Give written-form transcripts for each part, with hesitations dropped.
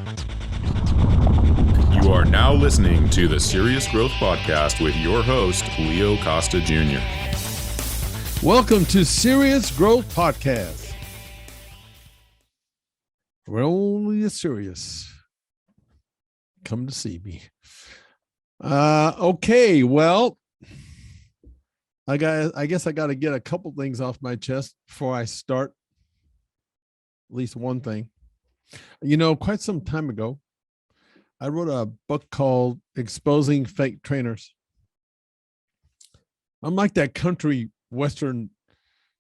You are now listening to the Serious Growth Podcast with your host, Leo Costa Jr. Welcome to Serious Growth Podcast. We're only as serious. Come to see me. Okay, well, I guess I got to get a couple things off my chest before I start. At least one thing. You know, quite some time ago, I wrote a book called Exposing Fake Trainers. I'm like that country Western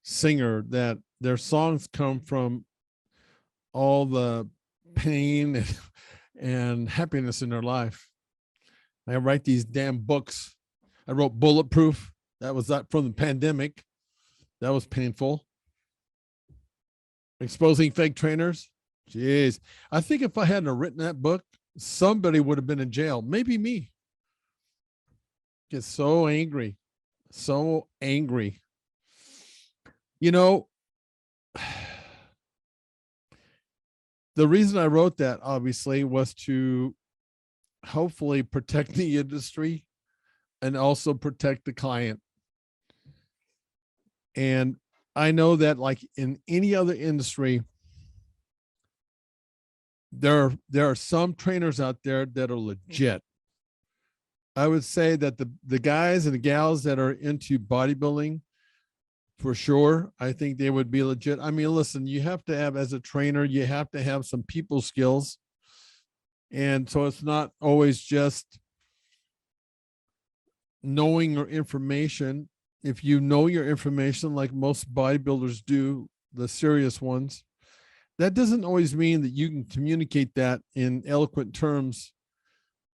singer that their songs come from all the pain and happiness in their life. I write these damn books. I wrote Bulletproof. That was that from the pandemic. That was painful. Exposing Fake Trainers. Jeez. I think if I hadn't written that book, somebody would have been in jail. Maybe me. Get so angry. So angry. You know, the reason I wrote that, obviously, was to hopefully protect the industry and also protect the client. And I know that, like in any other industry, there are some trainers out there that are legit. I would say that the guys and the gals that are into bodybuilding, for sure, I think they would be legit. I mean, listen, you have to have, as a trainer, you have to have some people skills. And so it's not always just knowing your information. If you know your information, like most bodybuilders do, the serious ones, that doesn't always mean that you can communicate that in eloquent terms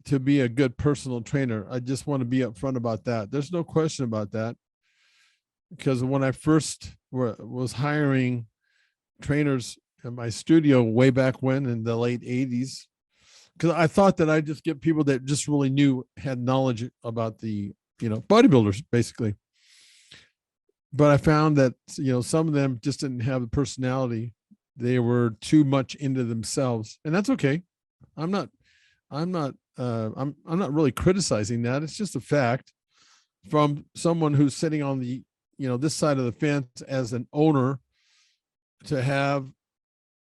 to be a good personal trainer. I just want to be upfront about that. There's no question about that. Because when I first was hiring trainers in my studio way back when in the late 80s, because I thought that I'd just get people that just really had knowledge about the, bodybuilders, basically. But I found that, some of them just didn't have the personality. They were too much into themselves, and that's okay. I'm not really criticizing that. It's just a fact from someone who's sitting on the, this side of the fence as an owner. To have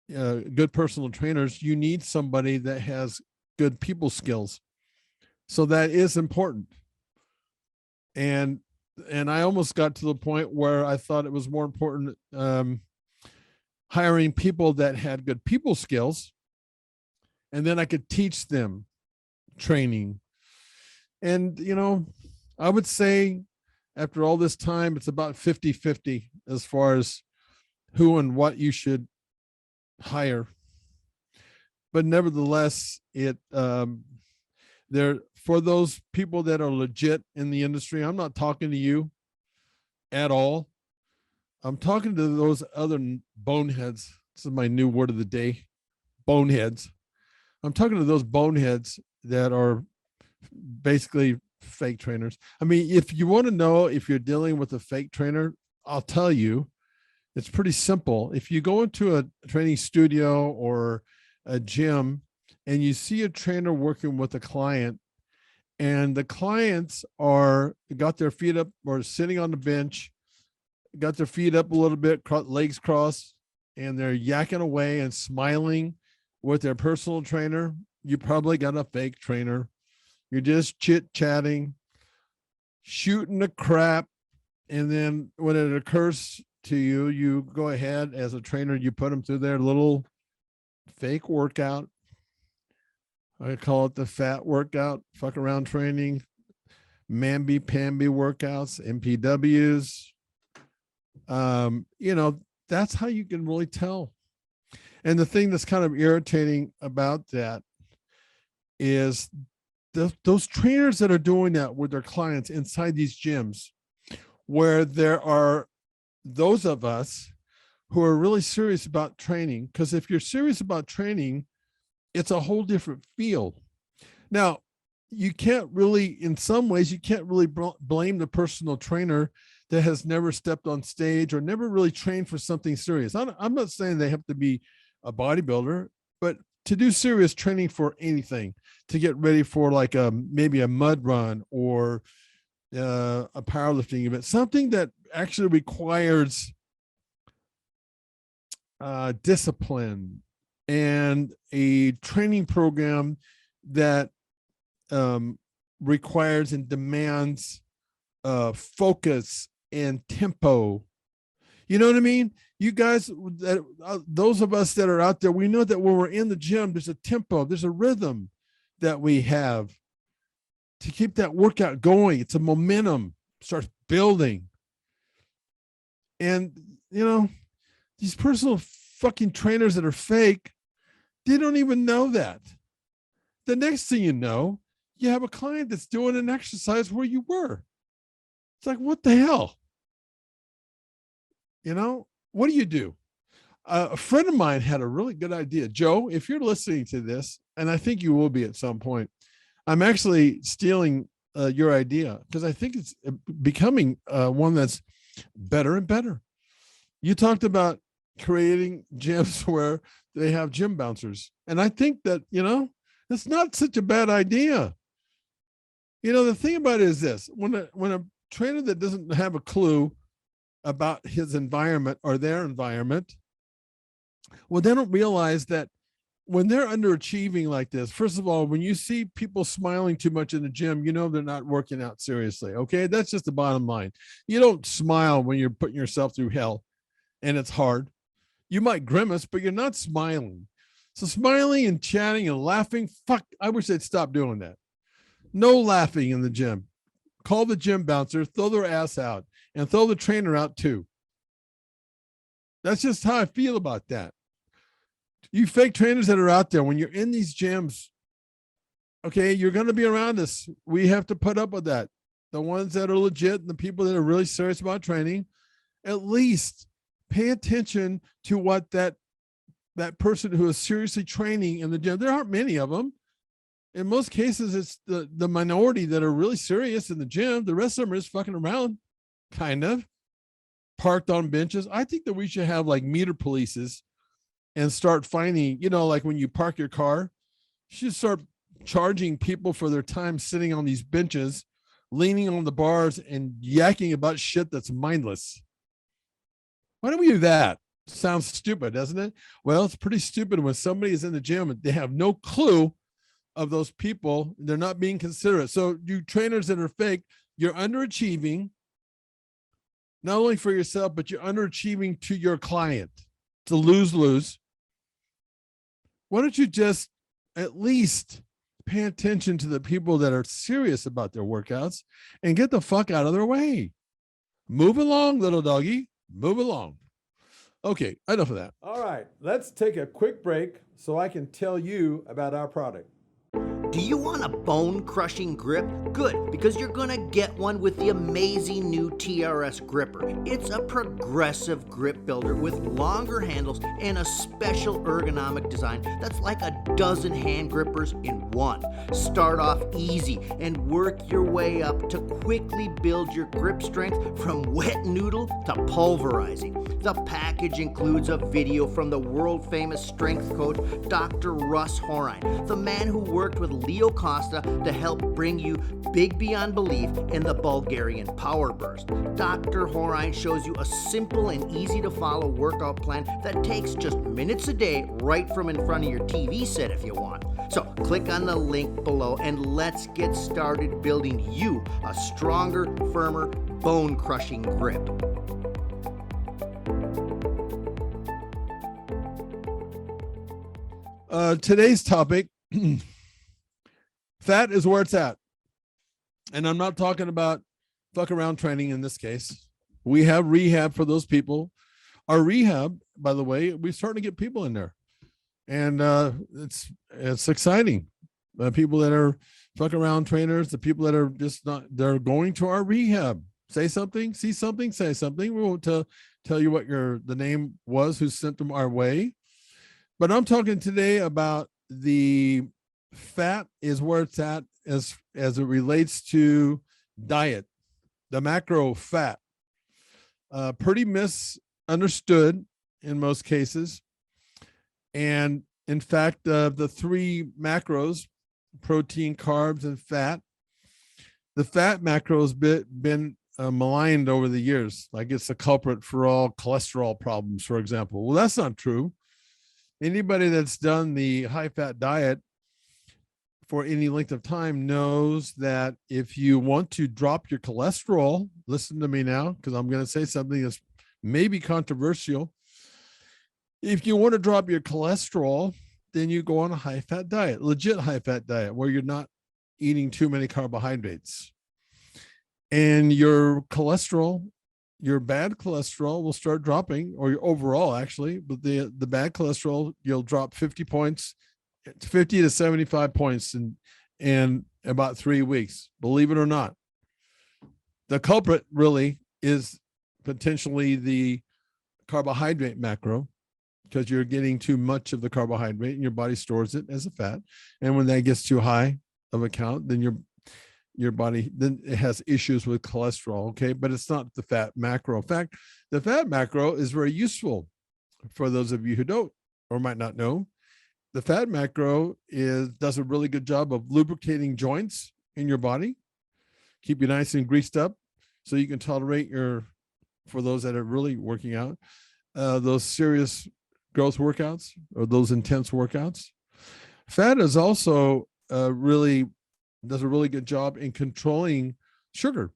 good personal trainers, you need somebody that has good people skills. So that is important. And I almost got to the point where I thought it was more important hiring people that had good people skills, and then I could teach them training. And, I would say after all this time, it's about 50-50 as far as who and what you should hire. But nevertheless, there, for those people that are legit in the industry, I'm not talking to you at all. I'm talking to those other boneheads. This is my new word of the day, boneheads. I'm talking to those boneheads that are basically fake trainers. I mean, if you want to know if you're dealing with a fake trainer, I'll tell you, it's pretty simple. If you go into a training studio or a gym and you see a trainer working with a client, and the clients got their feet up or sitting on the bench, got their feet up a little bit, legs crossed, and they're yakking away and smiling with their personal trainer, you probably got a fake trainer. You're just chit-chatting, shooting the crap, and then when it occurs to you, you go ahead as a trainer, you put them through their little fake workout. I call it the fat workout, fuck around training, mamby-pamby workouts, MPWs. That's how you can really tell. And the thing that's kind of irritating about that is those trainers that are doing that with their clients inside these gyms, where there are those of us who are really serious about training. Because if you're serious about training, it's a whole different field. Now, you can't really, in some ways, you can't really blame the personal trainer that has never stepped on stage or never really trained for something serious. I'm not saying they have to be a bodybuilder, but to do serious training for anything, to get ready for like maybe a mud run or a powerlifting event, something that actually requires discipline and a training program that requires and demands focus and tempo. You know what I mean? You guys, those of us that are out there, we know that when we're in the gym, there's a tempo, there's a rhythm that we have to keep that workout going. It's a momentum, starts building. And, you know, these personal fucking trainers that are fake, they don't even know that. The next thing you know, you have a client that's doing an exercise where you were. It's like, what the hell? You know, what do you do? A friend of mine had a really good idea. Joe, if you're listening to this, and I think you will be at some point, I'm actually stealing your idea because I think it's becoming one that's better and better. You talked about creating gyms where they have gym bouncers. And I think that, you know, it's not such a bad idea. You know, the thing about it is this, when a trainer that doesn't have a clue about his environment or their environment, well, they don't realize that when they're underachieving like this, first of all, when you see people smiling too much in the gym, you know they're not working out seriously. Okay, that's just the bottom line. You don't smile when you're putting yourself through hell and it's hard. You might grimace, but you're not smiling. So smiling and chatting and laughing, fuck, I wish they'd stop doing that. No laughing in the gym. Call the gym bouncer, throw their ass out, and throw the trainer out too. That's just how I feel about that. You fake trainers that are out there, when you're in these gyms, okay, you're going to be around us. We have to put up with that. The ones that are legit and the people that are really serious about training, at least pay attention to what that person who is seriously training in the gym. There aren't many of them. In most cases, it's the minority that are really serious in the gym. The rest of them are just fucking around, kind of, parked on benches. I think that we should have like meter polices and start finding, you know, like when you park your car, you should start charging people for their time sitting on these benches, leaning on the bars and yakking about shit that's mindless. Why don't we do that? Sounds stupid, doesn't it? Well, it's pretty stupid when somebody is in the gym and they have no clue of those people. They're not being considerate. So you trainers that are fake, you're underachieving, not only for yourself, but you're underachieving to your client. It's a lose-lose. Why don't you just at least pay attention to the people that are serious about their workouts and get the fuck out of their way? Move along, little doggy. Move along. Okay, enough of that. All right, let's take a quick break so I can tell you about our product. Do you want a bone-crushing grip? Good, because you're gonna get one with the amazing new Trs Gripper. It's a progressive grip builder with longer handles and a special ergonomic design that's like a dozen hand grippers in one. Start off easy and work your way up to quickly build your grip strength from wet noodle to pulverizing. The package includes a video from the world-famous strength coach, Dr. Russ Horine, the man who worked with Leo Costa to help bring you big beyond belief in the Bulgarian power burst. Dr. Horine shows you a simple and easy to follow workout plan that takes just minutes a day right from in front of your TV set if you want. So click on the link below and let's get started building you a stronger, firmer, bone-crushing grip. Today's topic, fat is where it's at. And I'm not talking about fuck around training in this case. We have rehab for those people. Our rehab, by the way, we're starting to get people in there. And it's exciting. People that are fuck around trainers, the people that are just not, they're going to our rehab. Say something, see something, say something. We won't tell you what the name was who sent them our way. But I'm talking today about the fat is where it's at as it relates to diet, the macro fat. Pretty misunderstood in most cases. And In fact, the three macros, protein, carbs, and fat, the fat macro has been maligned over the years, like it's the culprit for all cholesterol problems, for example. Well, that's not true. Anybody that's done the high-fat diet for any length of time knows that if you want to drop your cholesterol, listen to me now, because I'm going to say something that's maybe controversial. If you want to drop your cholesterol, then you go on a high-fat diet, legit high-fat diet, where you're not eating too many carbohydrates. And your cholesterol, your bad cholesterol will start dropping, or your overall actually, but the bad cholesterol, you'll drop 50 points, 50 to 75 points in about 3 weeks, believe it or not. The culprit really is potentially the carbohydrate macro, because you're getting too much of the carbohydrate and your body stores it as a fat. And when that gets too high of a count, then your body, then it has issues with cholesterol. Okay. But it's not the fat macro. In fact, the fat macro is very useful for those of you who don't or might not know. The fat macro does a really good job of lubricating joints in your body, keep you nice and greased up so you can tolerate for those that are really working out, those serious growth workouts or those intense workouts. Fat is also does a really good job in controlling sugar.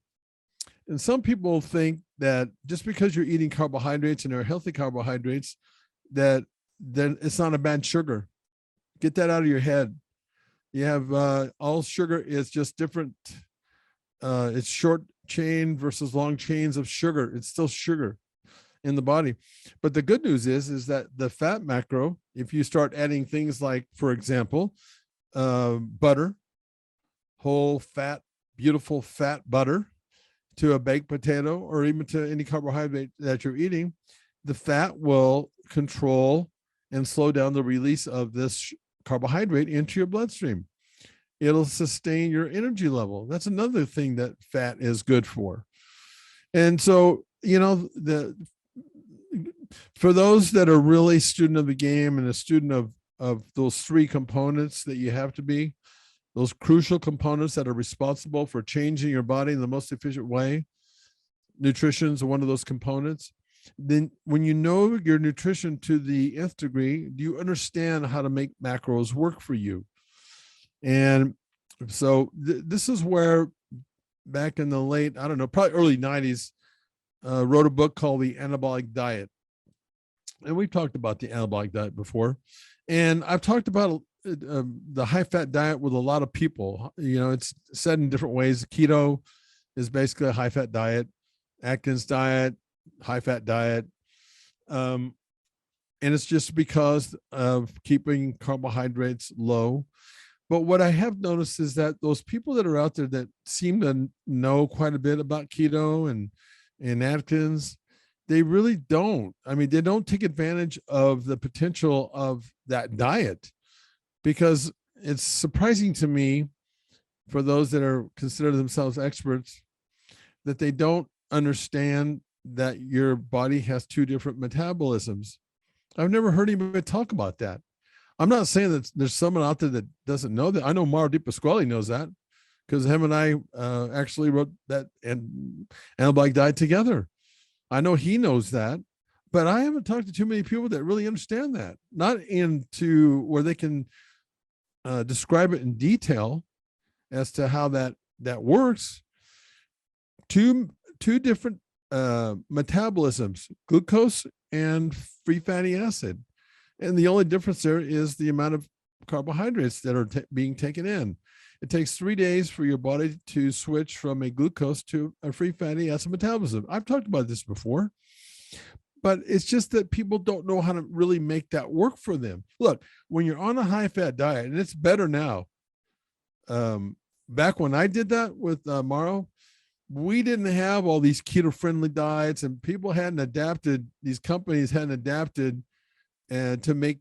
And some people think that just because you're eating carbohydrates and they're healthy carbohydrates, that then it's not a bad sugar. Get that out of your head. You have all sugar is just different. It's short chain versus long chains of sugar. It's still sugar in the body. But the good news is that the fat macro, if you start adding things like, for example, butter, whole fat, beautiful fat butter to a baked potato, or even to any carbohydrate that you're eating, the fat will control and slow down the release of this carbohydrate into your bloodstream. It'll sustain your energy level. That's another thing that fat is good for. And so, for those that are really student of the game and a student of those three components that you have to be, those crucial components that are responsible for changing your body in the most efficient way, nutrition is one of those components. Then when you know your nutrition to the nth degree, do you understand how to make macros work for you? And so this is where back in the late, I don't know, probably early 90s, wrote a book called The Anabolic Diet. And we've talked about the anabolic diet before. And I've talked about the high-fat diet with a lot of people. It's said in different ways. Keto is basically a high-fat diet. Atkins diet, high-fat diet. And it's just because of keeping carbohydrates low. But what I have noticed is that those people that are out there that seem to know quite a bit about keto and Atkins, they really don't. I mean, they don't take advantage of the potential of that diet, because it's surprising to me, for those that are consider themselves experts, that they don't understand that your body has two different metabolisms. I've never heard anybody talk about that. I'm not saying that there's someone out there that doesn't know that. I know Mauro Di Pasquale knows that, because him and I actually wrote that and Anabolic Diet together. I know he knows that, but I haven't talked to too many people that really understand that, not into where they can describe it in detail as to how that works. Two different metabolisms, glucose and free fatty acid. And the only difference there is the amount of carbohydrates that are being taken in. It takes 3 days for your body to switch from a glucose to a free fatty acid metabolism. I've talked about this before, but it's just that people don't know how to really make that work for them. Look, when you're on a high-fat diet, and it's better now. Back when I did that with Mauro, we didn't have all these keto-friendly diets, and people hadn't adapted, these companies hadn't adapted to make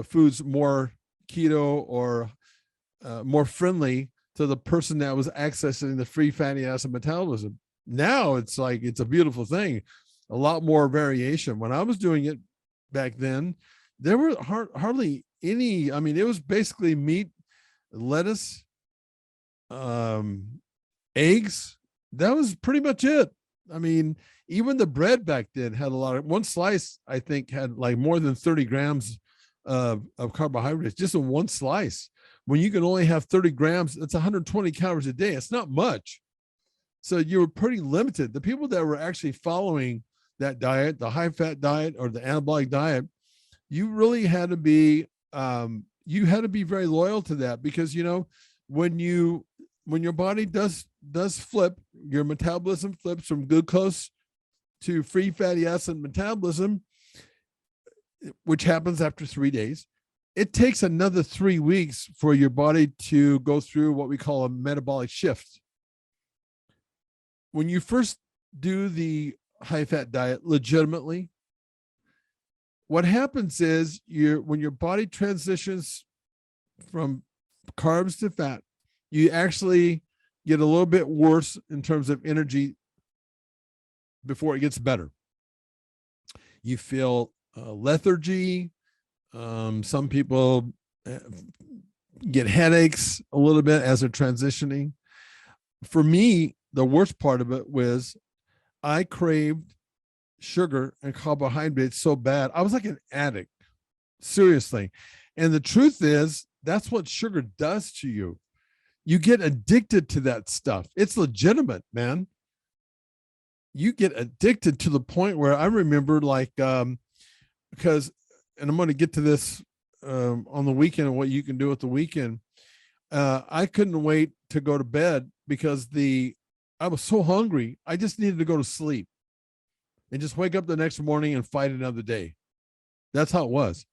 foods more keto or more friendly to the person that was accessing the free fatty acid metabolism. Now it's like, it's a beautiful thing. A lot more variation. When I was doing it back then, there were hardly I mean, it was basically meat, lettuce, eggs. That was pretty much it. I mean, even the bread back then had a lot of, one slice, I think, had like more than 30 grams of carbohydrates, just in one slice. When you can only have 30 grams, that's 120 calories a day. It's not much. So you were pretty limited. The people that were actually following that diet, the high fat diet or the anabolic diet, you really had to be, very loyal to that, because, you know, when your body does flip, your metabolism flips from glucose to free fatty acid metabolism, which happens after 3 days. It takes another 3 weeks for your body to go through what we call a metabolic shift. When you first do the high fat diet legitimately, what happens is when your body transitions from carbs to fat, you actually get a little bit worse in terms of energy before it gets better. You feel lethargy. Some people get headaches a little bit as they're transitioning. For me, the worst part of it was I craved sugar and carbohydrates so bad. I was like an addict, seriously. And the truth is, that's what sugar does to you. You get addicted to that stuff. It's legitimate, man. You get addicted to the point where I remember, like, because, and I'm going to get to this on the weekend and what you can do at the weekend. I couldn't wait to go to bed because I was so hungry. I just needed to go to sleep and just wake up the next morning and fight another day. That's how it was.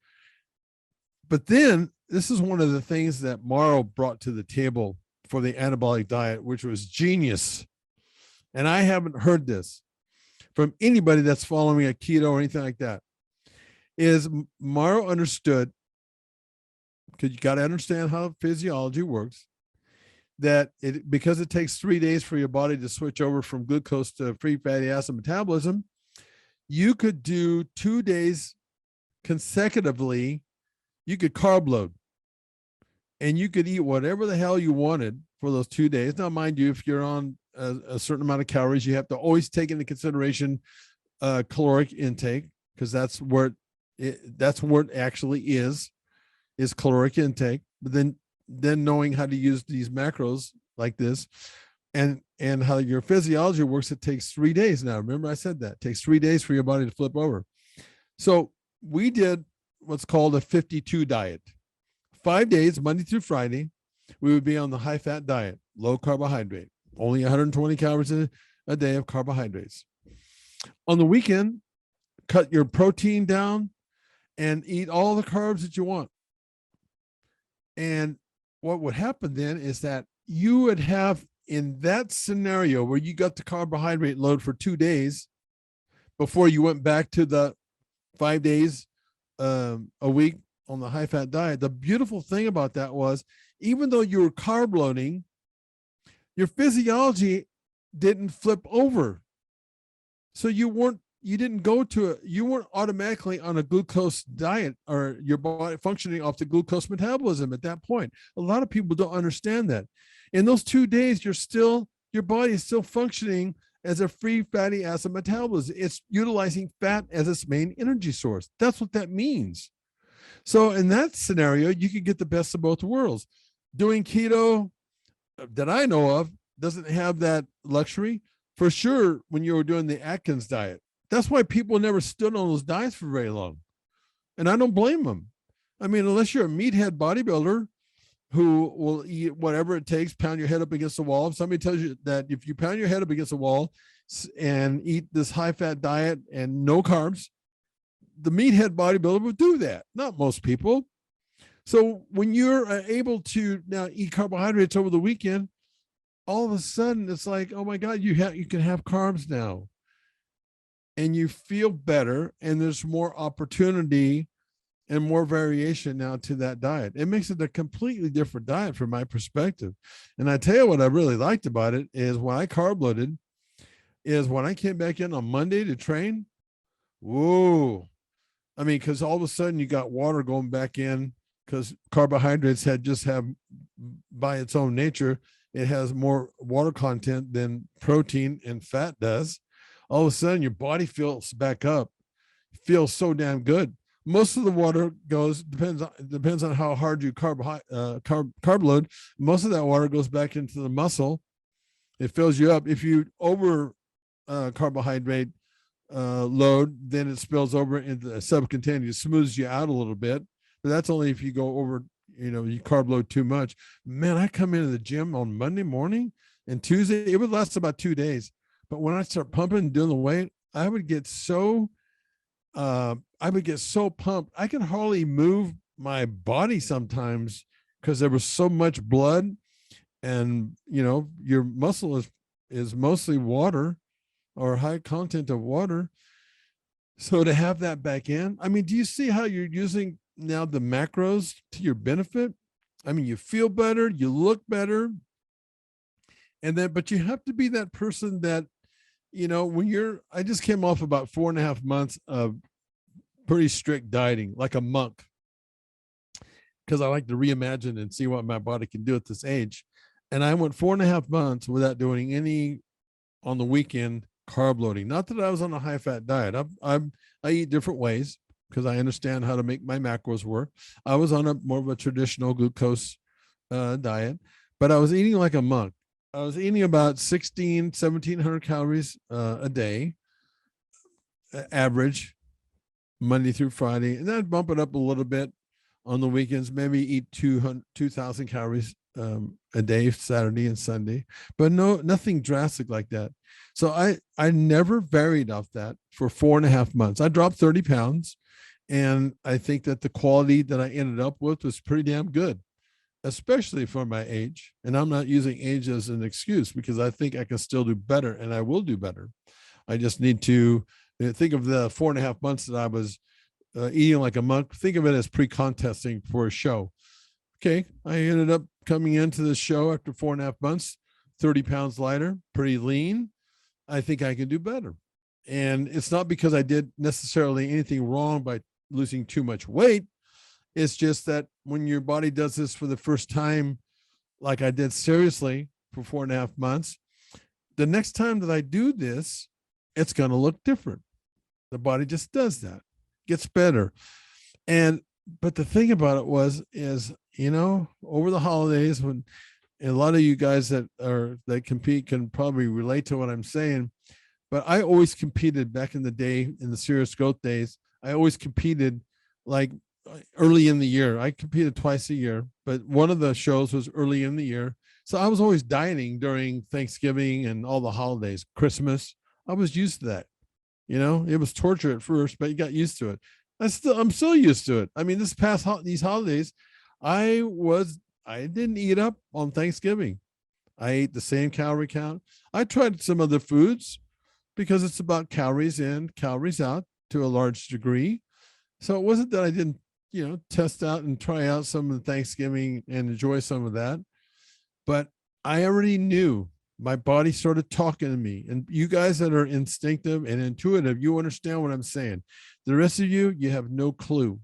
But then this is one of the things that Morrow brought to the table for the anabolic diet, which was genius. And I haven't heard this from anybody that's following a keto or anything like that, is Morrow understood, because you got to understand how physiology works, that because it takes 3 days for your body to switch over from glucose to free fatty acid metabolism, you could do 2 days consecutively. You could carb load and you could eat whatever the hell you wanted for those 2 days. Now, mind you, if you're on a certain amount of calories, you have to always take into consideration caloric intake, because that's where it actually is caloric intake. But then knowing how to use these macros like this and how your physiology works, it takes 3 days. Now, remember I said that it takes 3 days for your body to flip over. So we did what's called a 52 diet. 5 days, Monday through Friday, we would be on the high fat diet, low carbohydrate, only 120 calories a day of carbohydrates. On the weekend, cut your protein down and eat all the carbs that you want. And what would happen then is that you would have, in that scenario where you got the carbohydrate load for 2 days before you went back to the 5 days a week on the high fat diet, the beautiful thing about that was, even though you were carb loading, your didn't flip over. So you weren't automatically on a glucose diet, or your body functioning off the glucose metabolism at that point. A lot of people don't understand that. In those 2 days, your body is still functioning as a free fatty acid metabolism. It's utilizing fat as its main energy source. That's what that means. So in that scenario, you could get the best of both worlds. Doing keto, that I know of, doesn't have that luxury. For sure, when you were doing the Atkins diet, that's why people never stood on those diets for very long. And I don't blame them. I mean, unless you're a meathead bodybuilder who will eat whatever it takes, pound your head up against the wall. If somebody tells you that if you pound your head up against the wall and eat this high fat diet and no carbs, the meathead bodybuilder would do that. Not most people. So when you're able to now eat carbohydrates over the weekend, all of a sudden it's like, oh my God, you can have carbs now. And you feel better, and there's more opportunity and more variation now to that diet. It makes it a completely different diet from my perspective. And I tell you what I really liked about it is when I carb loaded, is when I came back in on Monday to train, whoa. I mean, because all of a sudden you got water going back in because carbohydrates have by its own nature, it has more water content than protein and fat does. All of a sudden your body fills back up, feels so damn good. Most of the water depends on how hard you carb load. Most of that water goes back into the muscle. It fills you up. If you over carbohydrate load, then it spills over into the subcutaneous, smooths you out a little bit. But that's only if you go over, you carb load too much. Man, I come into the gym on Monday morning and Tuesday, it would last about 2 days. But when I start pumping and doing the weight, I would get so pumped. I could hardly move my body sometimes because there was so much blood, and your muscle is mostly water or high content of water. So to have that back in, I mean, do you see how you're using now the macros to your benefit? I mean, you feel better, you look better. But you have to be that person that, I just came off about 4.5 months of pretty strict dieting, like a monk, because I like to reimagine and see what my body can do at this age. And I went 4.5 months without doing any on the weekend carb loading. Not that I was on a high fat diet. I eat different ways because I understand how to make my macros work. I was on more of a traditional glucose diet, but I was eating like a monk. I was eating about 1,700 calories a day, average, Monday through Friday. And then I'd bump it up a little bit on the weekends, maybe eat 2,000 calories a day, Saturday and Sunday, but nothing drastic like that. So I never varied off that for 4.5 months. I dropped 30 pounds. And I think that the quality that I ended up with was pretty damn good, especially for my age. And I'm not using age as an excuse, because I think I can still do better, and I will do better. I just need to think of the 4.5 months that I was eating like a monk. Think of it as pre-contesting for a show. Okay, I ended up coming into the show after 4.5 months, 30 pounds lighter, pretty lean. I think I can do better. And it's not because I did necessarily anything wrong by losing too much weight. It's just that when your body does this for the first time, like I did seriously for 4.5 months, the next time that I do this, it's going to look different. The body just does that, gets better. But the thing about it is, over the holidays, when a lot of you guys that compete can probably relate to what I'm saying, but I always competed back in the day, in the serious growth days. I always competed like early in the year. I competed twice a year, but one of the shows was early in the year. So I was always dieting during Thanksgiving and all the holidays, Christmas. I was used to that. It was torture at first, but you got used to it. I'm still used to it. I mean, these holidays, I didn't eat up on Thanksgiving. I ate the same calorie count. I tried some other foods because it's about calories in, calories out to a large degree. So it wasn't that I didn't, test out and try out some of the Thanksgiving and enjoy some of that. But I already knew, my body started talking to me. And you guys that are instinctive and intuitive, you understand what I'm saying. The rest of you have no clue.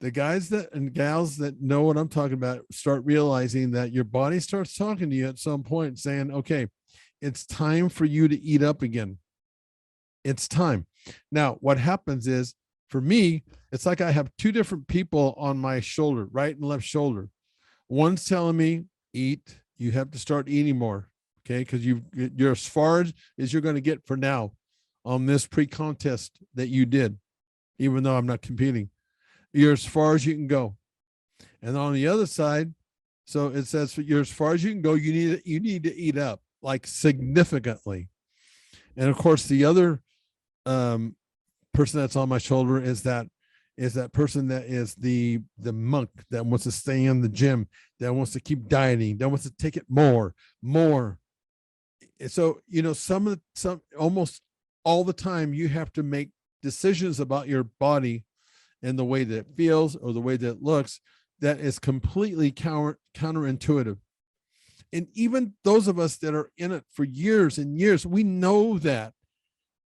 The guys and gals that know what I'm talking about start realizing that your body starts talking to you at some point saying, okay, it's time for you to eat up again. It's time. Now, what happens is, for me, it's like I have two different people on my shoulder, right and left shoulder. One's telling me, eat, you have to start eating more, okay? Because you're as far as you're going to get for now on this pre-contest that you did, even though I'm not competing. You're as far as you can go. And on the other side, so it says you're as far as you can go, you need to eat up, like significantly. And of course, the other person that's on my shoulder is that person that is the monk that wants to stay in the gym, that wants to keep dieting, that wants to take it more. So, almost all the time you have to make decisions about your body and the way that it feels or the way that it looks that is completely counterintuitive. And even those of us that are in it for years and years, we know that.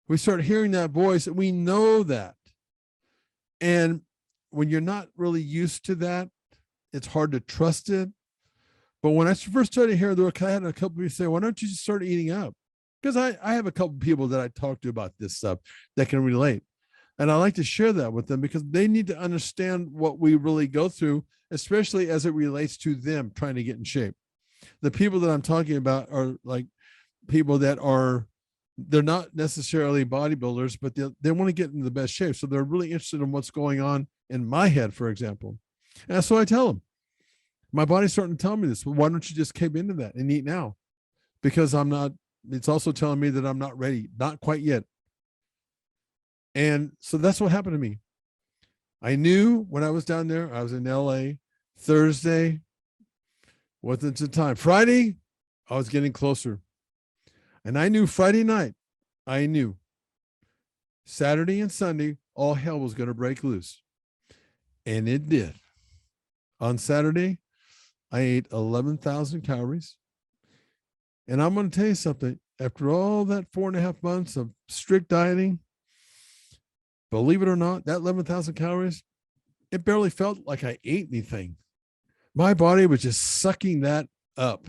We start hearing that voice and we know that. And when you're not really used to that, it's hard to trust it. But when I first started hearing the word, I had a couple people say, why don't you just start eating out? Because I have a couple people that I talk to about this stuff that can relate. And I like to share that with them because they need to understand what we really go through, especially as it relates to them trying to get in shape. The people that I'm talking about are like people that they're not necessarily bodybuilders, but they want to get in the best shape. So they're really interested in what's going on in my head, for example. And so I tell them, my body's starting to tell me this. Well, why don't you just cave into that and eat now? Because it's also telling me that I'm not ready, not quite yet. And so that's what happened to me. I knew when I was down there, I was in LA, Thursday, wasn't the time. Friday, I was getting closer. And I knew Friday night, I knew Saturday and Sunday, all hell was going to break loose. And it did. On Saturday, I ate 11,000 calories. And I'm going to tell you something. After all that 4.5 months of strict dieting, believe it or not, that 11,000 calories, it barely felt like I ate anything. My body was just sucking that up.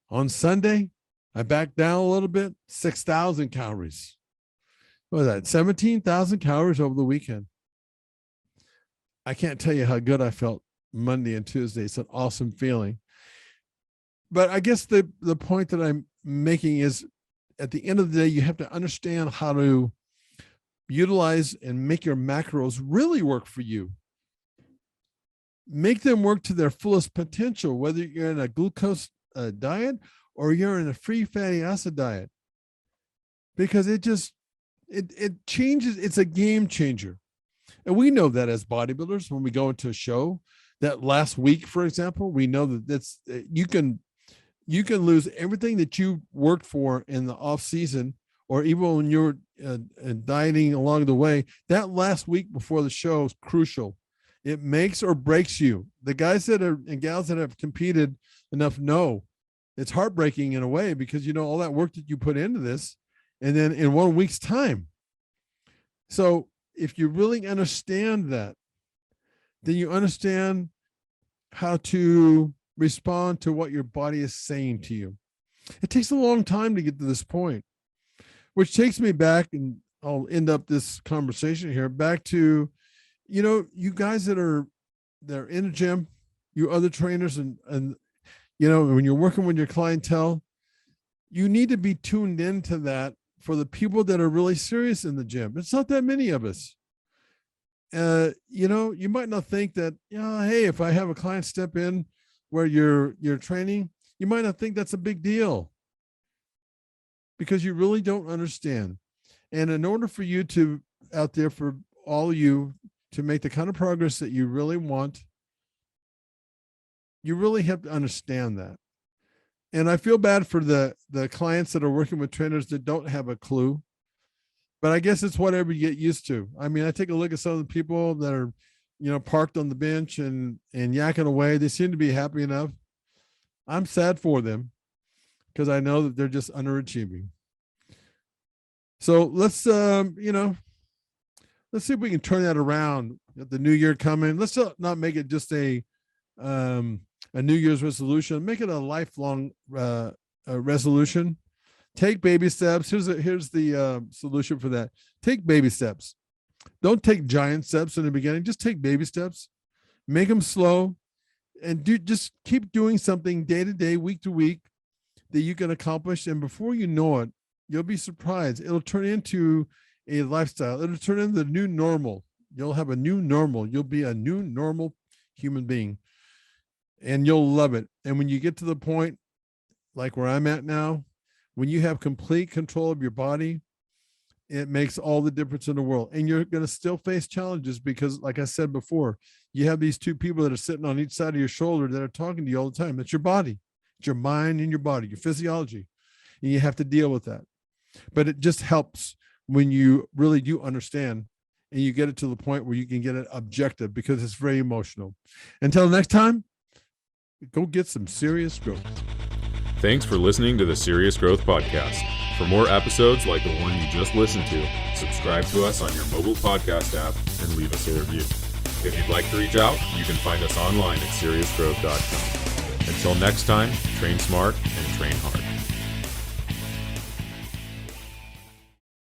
On Sunday, I backed down a little bit, 6,000 calories. What was that? 17,000 calories over the weekend. I can't tell you how good I felt Monday and Tuesday. It's an awesome feeling. But I guess the point that I'm making is at the end of the day, you have to understand how to utilize and make your macros really work for you. Make them work to their fullest potential, whether you're in a glucose diet or you're in a free fatty acid diet, because it changes. It's a game changer. And we know that as bodybuilders, when we go into a show, that last week, for example, we know that you can lose everything that you worked for in the off season, or even when you're dieting along the way. That last week before the show is crucial. It makes or breaks you. The guys and gals that have competed enough know it's heartbreaking in a way, because all that work that you put into this, and then in 1 week's time. So if you really understand that, then you understand how to respond to what your body is saying to you. It takes a long time to get to this point, which takes me back, and I'll end up this conversation here, back to, you guys that are in the gym, you other trainers, and when you're working with your clientele, you need to be tuned into that for the people that are really serious in the gym. It's not that many of us. You might not think that, hey, if I have a client step in where you're training, you might not think that's a big deal, because you really don't understand. And in order for you to, out there, for all of you to make the kind of progress that you really want, you really have to understand that. And I feel bad for the clients that are working with trainers that don't have a clue. But I guess it's whatever you get used to. I mean, I take a look at some of the people that are, parked on the bench and yakking away. They seem to be happy enough. I'm sad for them, because I know that they're just underachieving. So let's see if we can turn that around at the new year coming. Let's not make it just a New Year's resolution. Make it a lifelong resolution. Take baby steps. Here's the solution for that. Take baby steps. Don't take giant steps in the beginning. Just take baby steps. Make them slow, and just keep doing something day to day, week to week, that you can accomplish. And before you know it, you'll be surprised. It'll turn into a lifestyle. It'll turn into the new normal. You'll have a new normal. You'll be a new normal human being, and you'll love it. And when you get to the point like where I'm at now, when you have complete control of your body, it makes all the difference in the world. And you're going to still face challenges, because, like I said before, you have these two people that are sitting on each side of your shoulder that are talking to you all the time. It's your body, it's your mind and your body, your physiology. And you have to deal with that. But it just helps when you really do understand, and you get it to the point where you can get it objective, because it's very emotional. Until next time, go get some serious growth. Thanks for listening to the Serious Growth Podcast. For more episodes like the one you just listened to, subscribe to us on your mobile podcast app and leave us a review. If you'd like to reach out, you can find us online at seriousgrowth.com. Until next time, train smart and train hard.